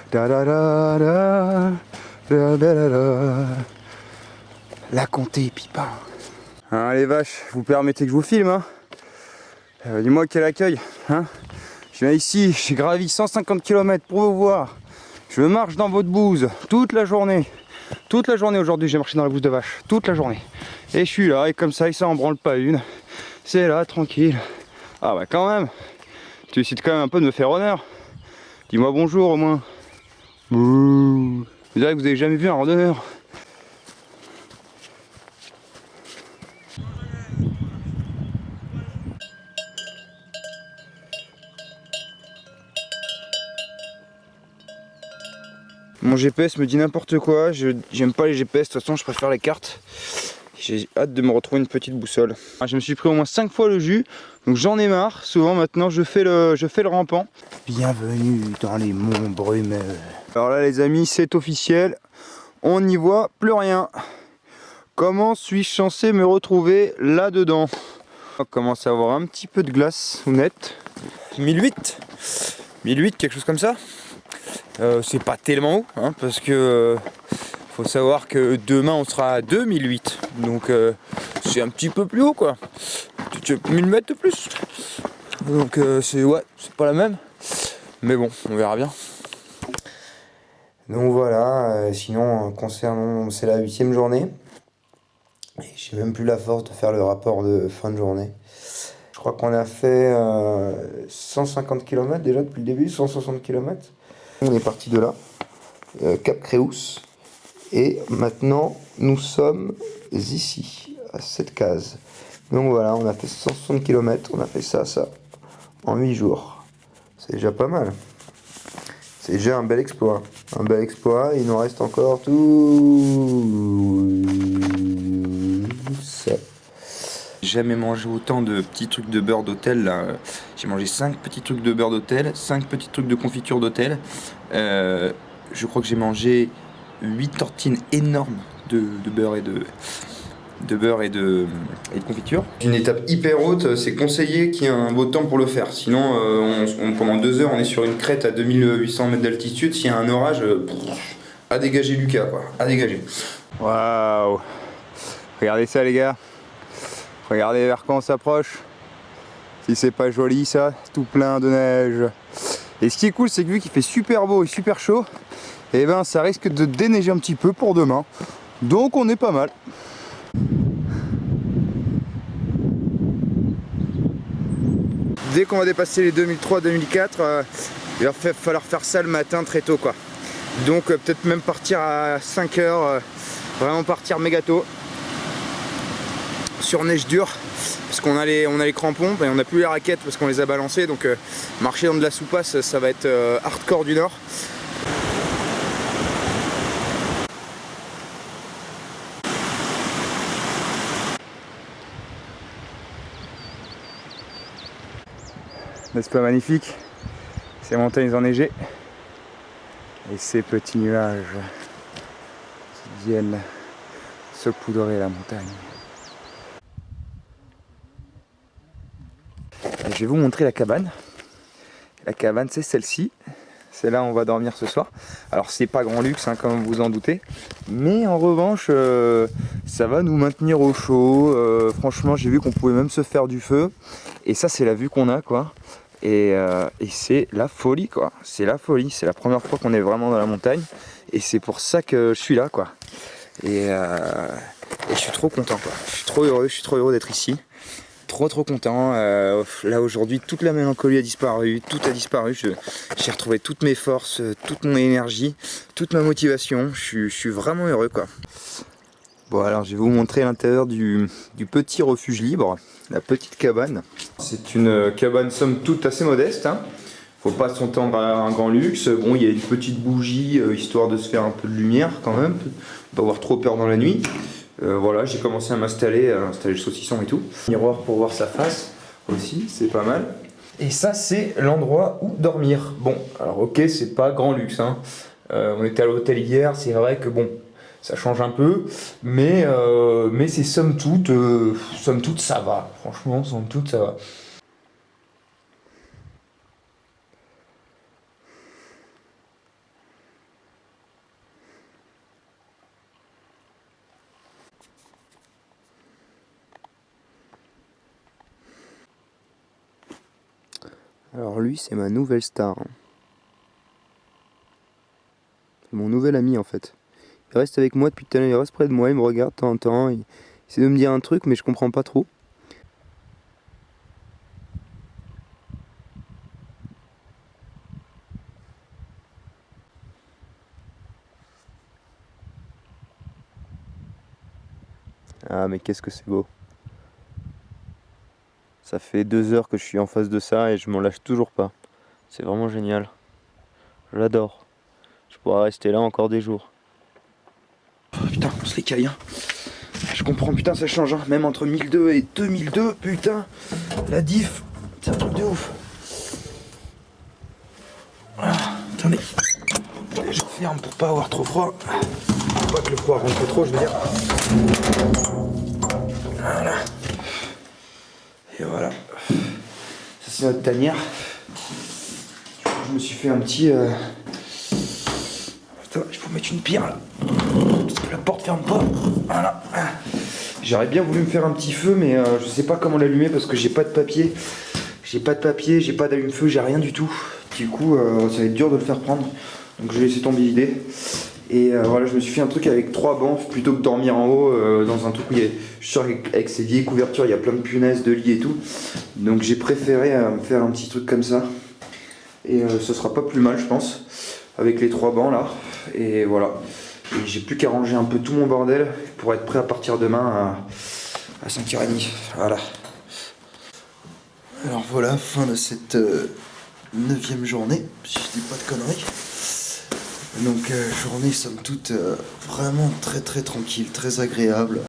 Da da da da da da da da. La comté Pipin. Hein, les vaches, vous permettez que je vous filme, hein? Dis-moi quel accueil, hein? Je viens ici, j'ai gravi 150 km pour vous voir. Je marche dans votre bouse toute la journée. Toute la journée aujourd'hui, j'ai marché dans la bouse de vache. Toute la journée. Et je suis là, et comme ça, il s'en branle pas une. C'est là, tranquille. Ah bah quand même. Tu décides quand même un peu de me faire honneur. Dis-moi bonjour au moins. Bouh. Vous direz que vous avez jamais vu un randonneur. Mon GPS me dit n'importe quoi, j'aime pas les GPS, de toute façon je préfère les cartes. J'ai hâte de me retrouver une petite boussole. Je me suis pris au moins 5 fois le jus, donc j'en ai marre. Souvent maintenant je fais le rampant. Bienvenue dans les monts brumeux. Alors là les amis, c'est officiel, on n'y voit plus rien. Comment suis-je censé me retrouver là-dedans? On commence à avoir un petit peu de glace ou net. 1008, quelque chose comme ça. C'est pas tellement haut, hein, parce que faut savoir que demain on sera à 2008, donc c'est un petit peu plus haut quoi, 1000 mètres de plus. Donc c'est pas la même, mais bon, on verra bien. Donc voilà, sinon concernant, c'est la 8e journée, et j'ai même plus la force de faire le rapport de fin de journée. Je crois qu'on a fait 150 km déjà depuis le début, 160 km. On est parti de là, Cap Créous, et maintenant nous sommes ici, à cette case. Donc voilà, on a fait 160 km, on a fait ça, en 8 jours. C'est déjà pas mal. C'est déjà un bel exploit. Il nous reste encore tout ça. J'ai jamais mangé autant de petits trucs de beurre d'hôtel là. J'ai mangé 5 petits trucs de beurre d'hôtel, 5 petits trucs de confiture d'hôtel. Je crois que j'ai mangé 8 tortines énormes de beurre et de confiture. Une étape hyper haute, c'est conseillé qu'il y ait un beau temps pour le faire. Sinon, pendant 2 heures, on est sur une crête à 2800 mètres d'altitude. S'il y a un orage, à dégager Lucas, quoi. À dégager. Waouh! Regardez ça, les gars. Regardez vers quoi on s'approche. Si c'est pas joli, ça, tout plein de neige. Et ce qui est cool, c'est que vu qu'il fait super beau et super chaud, et ben ça risque de déneiger un petit peu pour demain. Donc on est pas mal. Dès qu'on va dépasser les 2003-2004, il va falloir faire ça le matin très tôt quoi. Donc peut-être même partir à 5 heures, vraiment partir méga tôt. Sur neige dure, parce qu'on a les crampons et on n'a plus les raquettes parce qu'on les a balancés, donc marcher dans de la soupasse ça va être hardcore du nord. N'est-ce pas magnifique? Ces montagnes enneigées et ces petits nuages qui viennent saupoudrer la montagne. Je vais vous montrer la cabane. La cabane, c'est celle-ci. C'est là où on va dormir ce soir. Alors c'est pas grand luxe, hein, comme vous en doutez. Mais en revanche, ça va nous maintenir au chaud. Franchement, j'ai vu qu'on pouvait même se faire du feu. Et ça, c'est la vue qu'on a, quoi. Et c'est la folie, quoi. C'est la folie. C'est la première fois qu'on est vraiment dans la montagne. Et c'est pour ça que je suis là, quoi. Et je suis trop content, quoi. Je suis trop heureux d'être ici. Trop content. Là aujourd'hui toute la mélancolie a disparu, tout a disparu. J'ai retrouvé toutes mes forces, toute mon énergie, toute ma motivation. Je suis vraiment heureux quoi. Bon alors je vais vous montrer l'intérieur du petit refuge libre, la petite cabane. C'est une cabane somme toute assez modeste, hein. Faut pas s'entendre à un grand luxe. Bon, il y a une petite bougie histoire de se faire un peu de lumière quand même, pas avoir trop peur dans la nuit. Voilà, j'ai commencé à installer le saucisson et tout. Miroir pour voir sa face aussi, c'est pas mal. Et ça, c'est l'endroit où dormir. Bon, alors ok, c'est pas grand luxe, hein. On était à l'hôtel hier, c'est vrai que bon, ça change un peu, mais c'est somme toute ça va. Franchement, somme toute ça va. Alors lui, c'est ma nouvelle star. C'est mon nouvel ami en fait. Il reste avec moi depuis tout à l'heure, il reste près de moi, il me regarde de temps en temps, il essaie de me dire un truc mais je comprends pas trop. Ah mais qu'est-ce que c'est beau. Ça fait 2 heures que je suis en face de ça et je m'en lâche toujours pas. C'est vraiment génial. J'adore. Je pourrais rester là encore des jours. Oh, putain, on se les caille, hein. Je comprends, putain, ça change, hein. Même entre 1002 et 2002, putain. La diff, c'est un truc de ouf. Ah, attendez. Je ferme pour pas avoir trop froid. Faut pas que le froid rentre trop, je veux dire. Voilà. Et voilà. Ça, c'est notre tanière. Du coup, je me suis fait un petit... Putain, il faut mettre une pierre là. Parce que la porte ferme pas. Voilà. J'aurais bien voulu me faire un petit feu, mais je sais pas comment l'allumer parce que j'ai pas de papier. J'ai pas d'allume-feu, j'ai rien du tout. Du coup, ça va être dur de le faire prendre. Donc je vais laisser tomber l'idée. Et voilà, je me suis fait un truc avec 3 bancs plutôt que dormir en haut dans un truc où je suis sûr avec ces vieilles couvertures, il y a plein de punaises, de lits et tout. Donc j'ai préféré me faire un petit truc comme ça. Et ce sera pas plus mal, je pense, avec les 3 bancs là. Et voilà. Et j'ai plus qu'à ranger un peu tout mon bordel pour être prêt à partir demain à 5h30. Voilà. Alors voilà, fin de cette 9e journée, si je dis pas de conneries. Donc journée somme toute vraiment très tranquille, très agréable.